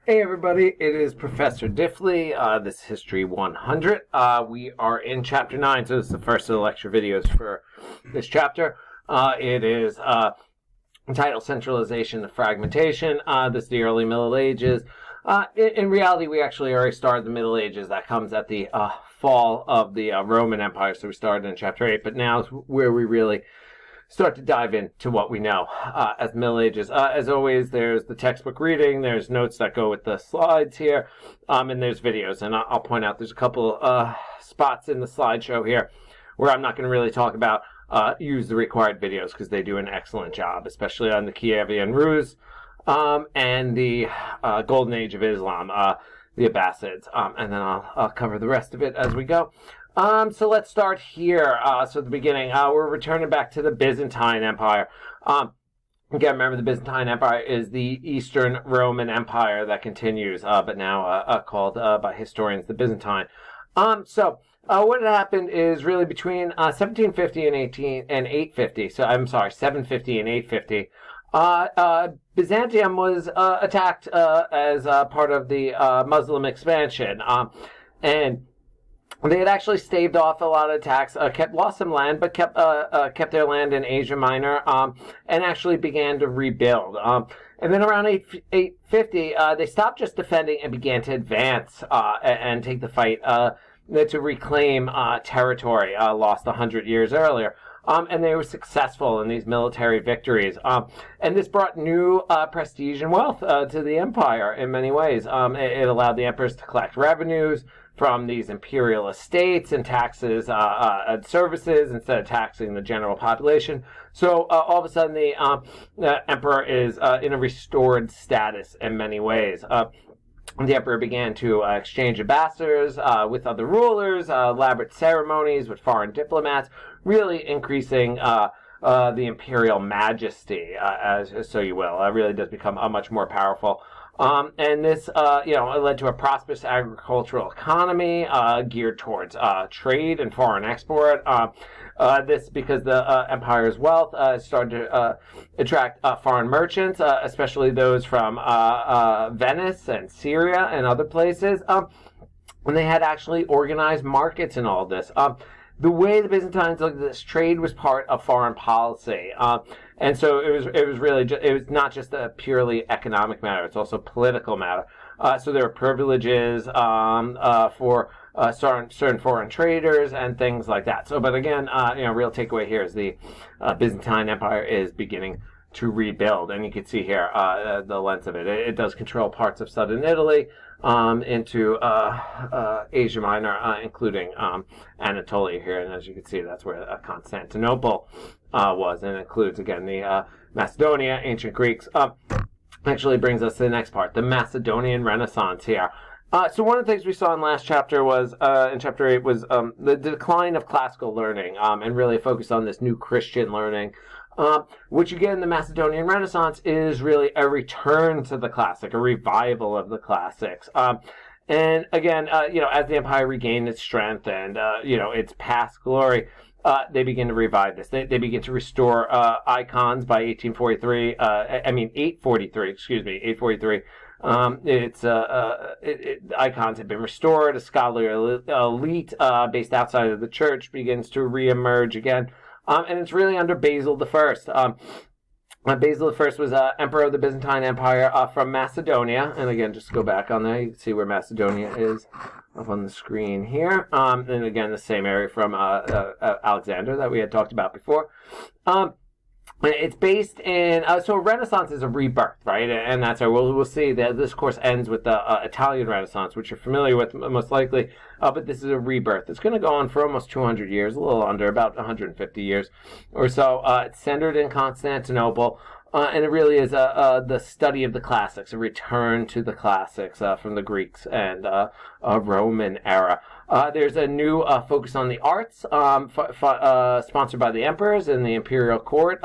Hey everybody, it is Professor Diffley. This is History 100. We are in Chapter 9, so this is the first of the lecture videos for this chapter. It is entitled Centralization and Fragmentation. This is the early Middle Ages. In reality, we actually already started the Middle Ages. That comes at the fall of the Roman Empire, so we started in Chapter 8, but now is where we really start to dive into what we know as the Middle Ages. As always, there's the textbook reading, there's notes that go with the slides here, and there's videos. And I'll point out there's a couple spots in the slideshow here where I'm not going to really talk about use the required videos because they do an excellent job, especially on the Kievan Rus and the Golden Age of Islam, the Abbasids. And then I'll cover the rest of it as we go. So let's start here. So at the beginning, we're returning back to the Byzantine Empire. Again, remember the Byzantine Empire is the Eastern Roman Empire that continues, but now called by historians the Byzantine. So what had happened is really between 1750 and 850. So I'm sorry, 750 and 850. Byzantium was attacked as part of the Muslim expansion, and they had actually staved off a lot of attacks, lost some land, but kept their land in Asia Minor, and actually began to rebuild. And then around 850, they stopped just defending and began to advance and take the fight to reclaim territory lost 100 years earlier. And they were successful in these military victories. And this brought new prestige and wealth to the empire in many ways. It allowed the emperors to collect revenues from these imperial estates and taxes and services instead of taxing the general population. So all of a sudden the emperor is in a restored status in many ways. The emperor began to exchange ambassadors with other rulers, elaborate ceremonies with foreign diplomats, really increasing the imperial majesty, so you will. It really does become much more powerful. And this, it led to a prosperous agricultural economy geared towards trade and foreign export. This because the empire's wealth started to attract foreign merchants, especially those from Venice and Syria and other places. And they had actually organized markets in all this. The way the Byzantines looked at this, trade was part of foreign policy. And so it was really it was not just a purely economic matter, it's also a political matter. So there were privileges for certain foreign traders and things like that. So, but again, real takeaway here is the Byzantine Empire is beginning to rebuild, and you can see here the length of it. It does control parts of southern Italy into Asia Minor, including Anatolia here, and as you can see, that's where Constantinople was, and it includes again the Macedonia, ancient Greeks. Actually brings us to the next part, the Macedonian Renaissance here. So one of the things we saw in last chapter was, in chapter 8, was the decline of classical learning, and really focused on this new Christian learning, which again, the Macedonian Renaissance is really a return to the classic, a revival of the classics. And again, as the empire regained its strength and, its past glory, they begin to revive this. They begin to restore icons by 843. Icons have been restored. A scholarly elite based outside of the church begins to reemerge again, and it's really under Basil the First. Basil the First was emperor of the Byzantine Empire from Macedonia, and again, just to go back on there, you can see where Macedonia is up on the screen here. And again, the same area from Alexander that we had talked about before. It's based in, so Renaissance is a rebirth, right? And that's how we'll see that this course ends with the Italian Renaissance, which you're familiar with most likely, but this is a rebirth. It's going to go on for almost 200 years, a little under, about 150 years or so. It's centered in Constantinople, and it really is the study of the classics, a return to the classics from the Greeks and Roman era. There's a new focus on the arts, sponsored by the emperors and the imperial court.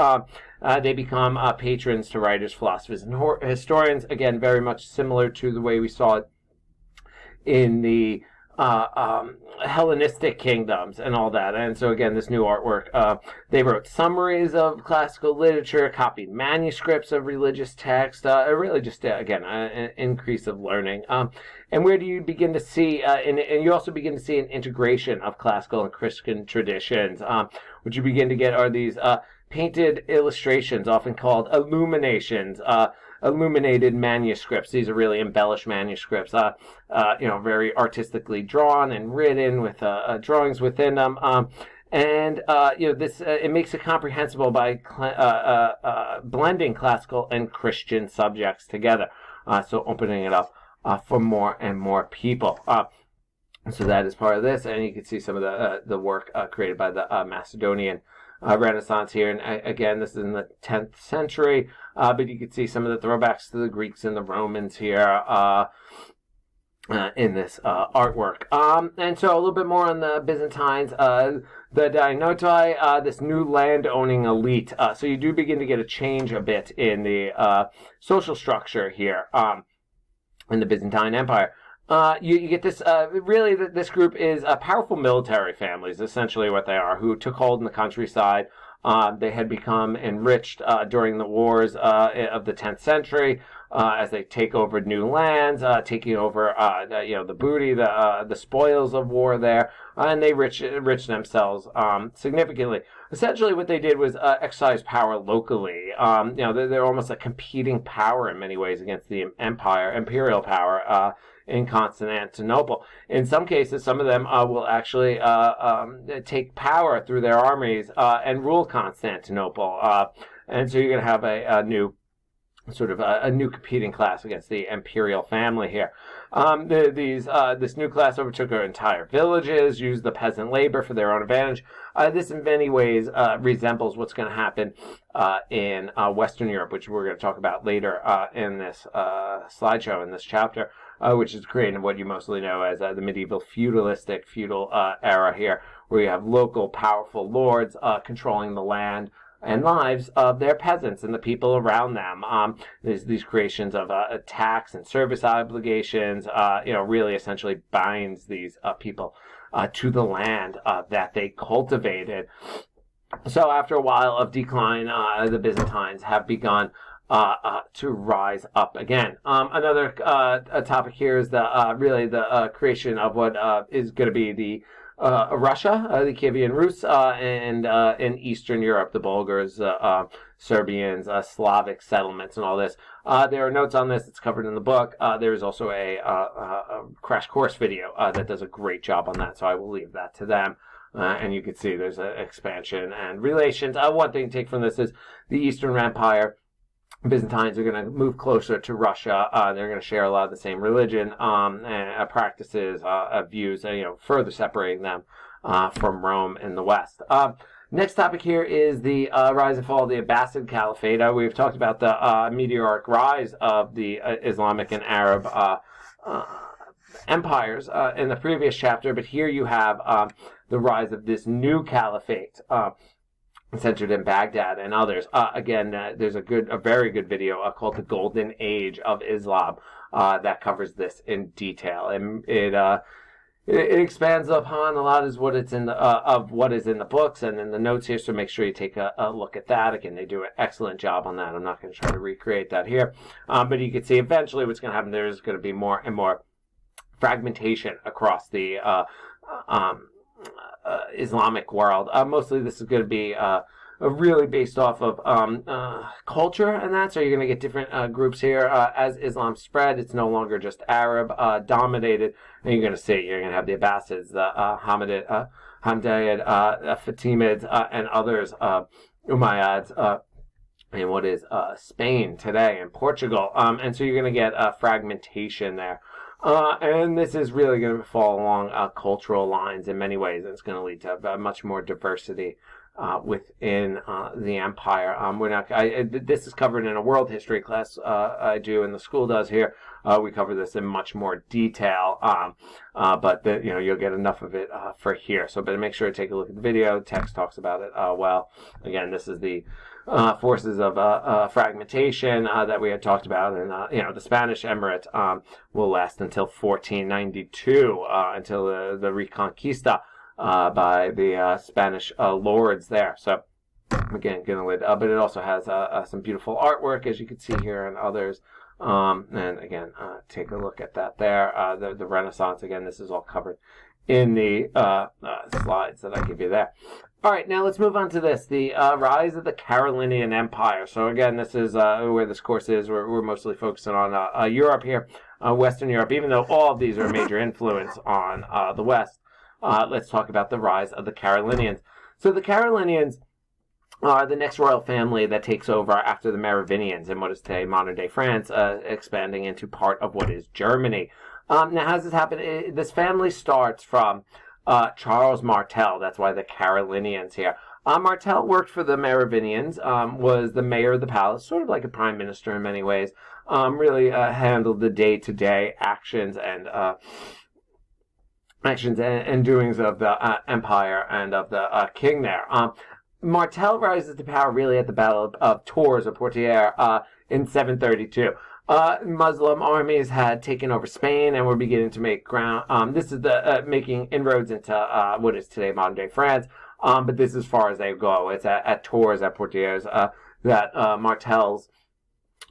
They become patrons to writers, philosophers, and historians. Again, very much similar to the way we saw it in the Hellenistic kingdoms and all that. And so again, this new artwork, they wrote summaries of classical literature, copied manuscripts of religious text. Really just again an increase of learning. And where do you begin to see? And you also begin to see an integration of classical and Christian traditions. What you begin to get are these painted illustrations, often called illuminations. Illuminated manuscripts. These are really embellished manuscripts, very artistically drawn and written with drawings within them. This it makes it comprehensible by blending classical and Christian subjects together. So opening it up for more and more people. So that is part of this, and you can see some of the work created by the Macedonian Renaissance here. And again, this is in the 10th century, but you can see some of the throwbacks to the Greeks and the Romans here in this artwork. And so a little bit more on the Byzantines. The Dionotoi, this new land-owning elite. So you do begin to get a change a bit in the social structure here in the Byzantine Empire. You get this, really, this group is powerful military families, essentially what they are, who took hold in the countryside. They had become enriched during the wars of the 10th century as they take over new lands, taking over the booty, the spoils of war there, and they enriched themselves significantly. Essentially, what they did was exercise power locally. They're almost a competing power in many ways against the imperial power in Constantinople. In some cases, some of them will actually take power through their armies and rule Constantinople. And so you're going to have a new sort of a new competing class against the imperial family here. This new class overtook their entire villages, used the peasant labor for their own advantage. This in many ways resembles what's going to happen in Western Europe, which we're going to talk about later in this slideshow, in this chapter, which is creating what you mostly know as the medieval feudal era here, where you have local powerful lords controlling the land and lives of their peasants and the people around them. There's these creations of tax and service obligations, really essentially binds these people to the land that they cultivated. So after a while of decline, the Byzantines have begun to rise up again. Another topic here is the creation of what is going to be the Russia, the Kievan Rus, and in Eastern Europe, the Bulgars, Serbians, Slavic settlements, and all this. There are notes on this. It's covered in the book. There is also a crash course video that does a great job on that, so I will leave that to them. And you can see there's an expansion and relations. One thing to take from this is the Eastern Empire. Byzantines are going to move closer to Russia. They're going to share a lot of the same religion, and practices, views, further separating them from Rome in the West. Next topic here is the rise and fall of the Abbasid Caliphate. We've talked about the meteoric rise of the Islamic and Arab empires in the previous chapter, but here you have the rise of this new caliphate. Centered in Baghdad and others. There's a very good video called "The Golden Age of Islam" that covers this in detail, and it expands upon a lot of what is in the books and in the notes here. So make sure you take a look at that. Again, they do an excellent job on that. I'm not going to try to recreate that here, but you can see eventually what's going to happen. There's going to be more and more fragmentation across the Islamic world. Mostly this is going to be really based off of culture and that. So you're going to get different groups here. As Islam spread, it's no longer just Arab dominated. And you're going to have the Abbasids, the Hamdayyad, Fatimids, and others, Umayyads, in what is Spain today and Portugal. And so you're going to get fragmentation there. And this is really going to fall along cultural lines in many ways. And it's going to lead to much more diversity within the empire. This is covered in a world history class I do, and the school does here. We cover this in much more detail, but you'll get enough of it for here. So, but make sure to take a look at the video. The text talks about it well. Again, this is the forces of fragmentation that we had talked about, and the Spanish Emirate will last until 1492, until the Reconquista by the Spanish lords there. So again, but it also has some beautiful artwork, as you can see here, and others. And again, take a look at that there. The Renaissance, again, this is all covered in the slides that I give you there. All right, now let's move on to this, the rise of the Carolingian Empire. So again, this is where this course is. We're mostly focusing on Europe here, Western Europe, even though all of these are a major influence on the West. Let's talk about the rise of the Carolingians. So the Carolingians are the next royal family that takes over after the Merovingians in what is today modern-day France, expanding into part of what is Germany. Now, how does this happen? This family starts from Charles Martel. That's why the Carolingians here. Martel worked for the Merovingians, was the mayor of the palace, sort of like a prime minister in many ways, really handled the day-to-day actions and doings of the empire and of the king there. Martel rises to power really at the Battle of Tours or Poitiers in 732. Muslim armies had taken over Spain and were beginning to make ground. This is the making inroads into what is today modern-day France, but this is as far as they go. It's at Tours, at Poitiers, that Martel's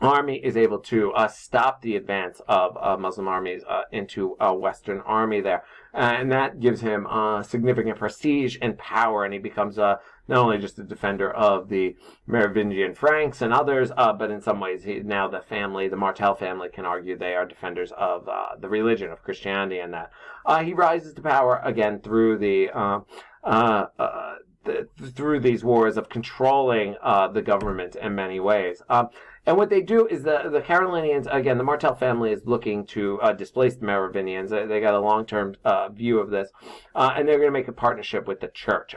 army is able to stop the advance of Muslim armies into a Western army there. And that gives him significant prestige and power, and he becomes not only just a defender of the Merovingian Franks and others, but in some ways now the Martel family, can argue they are defenders of the religion of Christianity, and that he rises to power again through through these wars of controlling the government in many ways. And what they do is the Carolingians, again, the Martel family is looking to displace the Merovingians. They got a long-term view of this, and they're going to make a partnership with the church.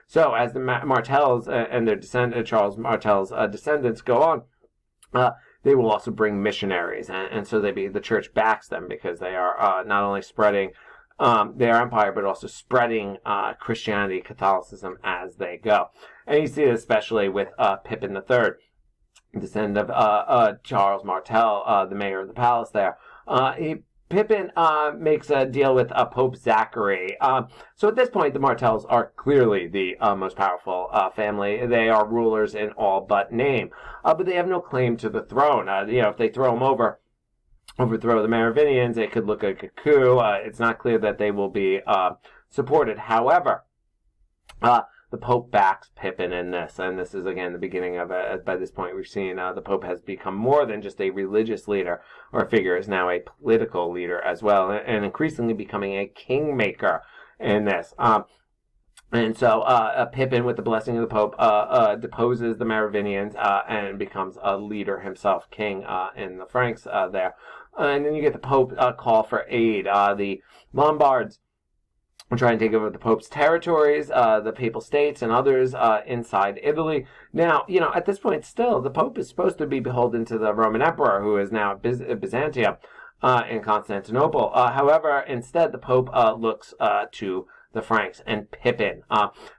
So as the Martels and their Charles Martel's descendants go on, they will also bring missionaries, and so the church backs them because they are not only spreading their empire, but also spreading Christianity, Catholicism as they go. And you see it especially with Pippin III, descendant of Charles Martel, the mayor of the palace there. Pippin makes a deal with Pope Zachary. So at this point, the Martels are clearly the most powerful family. They are rulers in all but name, but they have no claim to the throne. If they throw them overthrow the Merovingians, it could look like a coup. It's not clear that they will be supported. However, the Pope backs Pippin in this, and this is again the beginning of it. By this point, we've seen the Pope has become more than just a religious leader or figure; is now a political leader as well, and increasingly becoming a kingmaker in this. And so Pippin, with the blessing of the Pope, deposes the Merovingians and becomes a leader himself, king in the Franks there. And then you get the Pope call for aid. The Lombards try and take over the Pope's territories, the Papal States, and others inside Italy. Now, at this point, still, the Pope is supposed to be beholden to the Roman Emperor, who is now at Byzantium in Constantinople. However, instead, the Pope looks to the Franks and Pippin.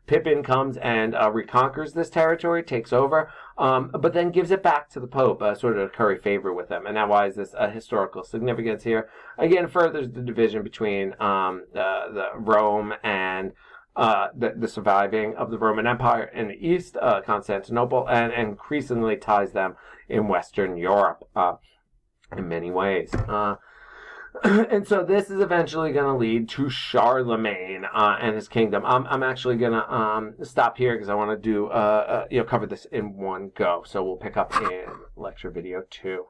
Pippin comes and reconquers this territory, takes over, but then gives it back to the Pope, sort of to curry favor with him. And now, why is this historical significance here? Again, furthers the division between the Rome and the surviving of the Roman Empire in the East, Constantinople, and increasingly ties them in Western Europe in many ways. And so this is eventually going to lead to Charlemagne and his kingdom. I'm actually going to stop here because I want to do cover this in one go. So we'll pick up in lecture video 2.